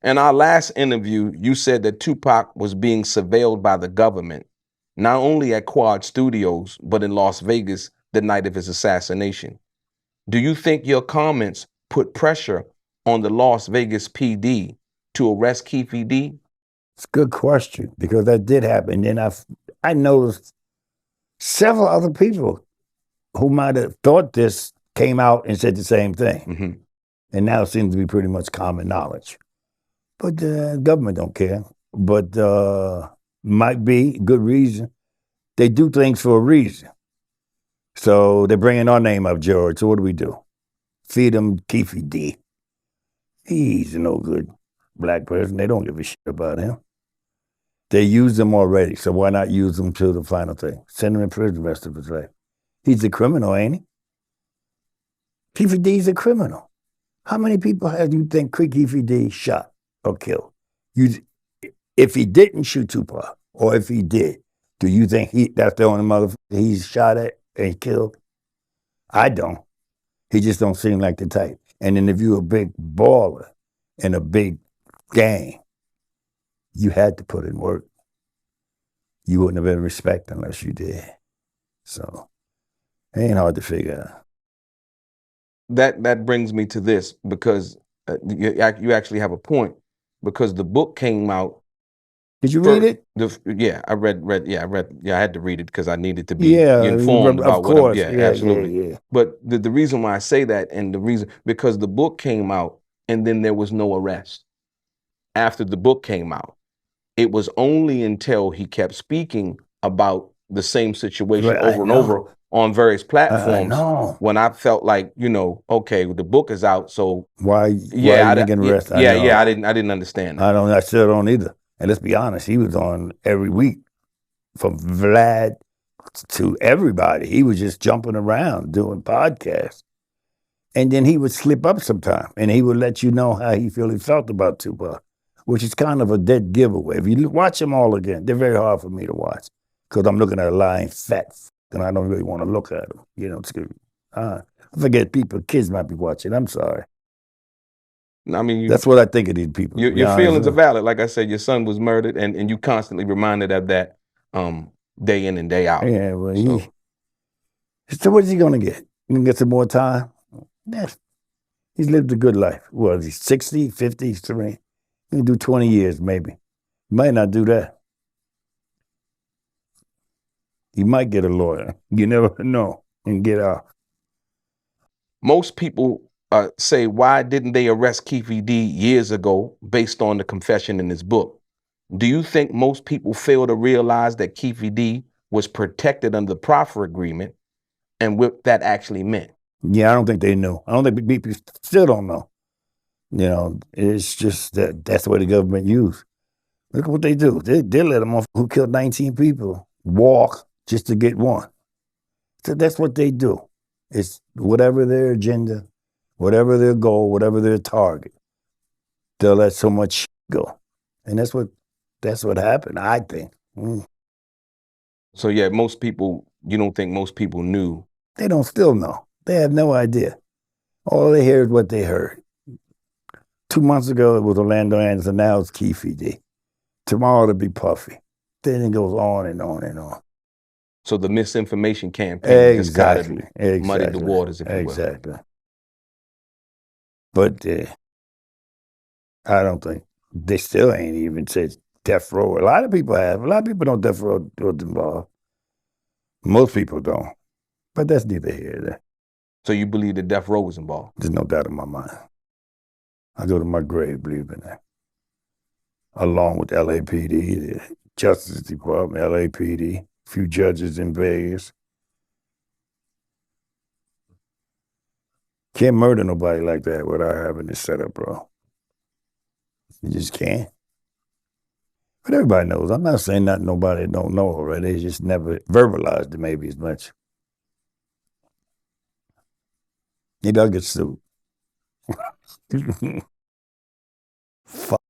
In our last interview, you said that Tupac was being surveilled by the government, not only at Quad Studios, but in Las Vegas the night of his assassination. Do you think your comments put pressure on the Las Vegas PD to arrest Keefe D? It's a good question, because that did happen. Then I noticed several other people who might have thought this came out and said the same thing. Mm-hmm. And now it seems to be pretty much common knowledge. But the government don't care. But might be good reason. They do things for a reason. So they're bringing our name up, George. So what do we do? Feed them Keefe D. He's a no good black person. They don't give a shit about him. They use him already, so why not use him to the final thing? Send him in prison the rest of his life. He's a criminal, ain't he? Keefe D's a criminal. How many people have you think Keefe D shot or killed? If he didn't shoot Tupac, or if he did, do you think that's the only motherfucker he's shot at and killed? I don't. He just don't seem like the type. And then if you're a big baller in a big gang, you had to put in work. You wouldn't have been respected unless you did. So it ain't hard to figure out. That brings me to this, because you actually have a point, because the book came out. Did you read it? I read. I had to read it because I needed to be informed about what I'm. Yeah, absolutely. Yeah. But the reason why I say that, and the reason, because the book came out and then there was no arrest after the book came out. It was only until he kept speaking about the same situation over and over on various platforms when I felt like, okay, the book is out, so why you didn't get arrested? I didn't understand that. I still don't either. And let's be honest, he was on every week, from Vlad to everybody. He was just jumping around doing podcasts. And then he would slip up sometime, and he would let you know how he felt about Tupac, which is kind of a dead giveaway. If you watch them all again, they're very hard for me to watch, because I'm looking at a lying fat and I don't really want to look at them. I forget kids might be watching. I'm sorry. I mean, that's what I think of these people. Your feelings are valid. Like I said, your son was murdered, and you constantly reminded of that day in and day out. Yeah, well, so what is he going to get? He can get some more time? He's lived a good life. What is he, 60, 50, 3? He can do 20 years maybe. He might not do that. He might get a lawyer. You never know, and get out. Most people say, why didn't they arrest Keefe D years ago based on the confession in his book? Do you think most people fail to realize that Keefe D was protected under the proffer agreement and what that actually meant? Yeah, I don't think they knew. I don't think people still don't know. It's just that's the way the government used. Look at what they do. They let them off who killed 19 people walk just to get one. So that's what they do. It's whatever their agenda, whatever their goal, whatever their target, they'll let so much go. And that's what happened, I think. So yeah, you don't think most people knew? They don't still know. They have no idea. All they hear is what they heard. 2 months ago, it was Orlando Anderson. Now it's Keefe D. Tomorrow it'll be Puffy. Then it goes on and on and on. So the misinformation campaign just kind of muddied the waters, if you will. Exactly. But I don't think they still ain't even said death row. A lot of people have. A lot of people know death row was involved. Most people don't. But that's neither here nor there. So you believe that death row was involved? There's no doubt in my mind. I go to my grave believing that. Along with LAPD, the Justice Department, LAPD, a few judges in Vegas. Can't murder nobody like that without having this set up, bro. You just can't. But everybody knows. I'm not saying nothing nobody don't know already. They just never verbalized it maybe as much. Maybe I'll get sued. Fuck.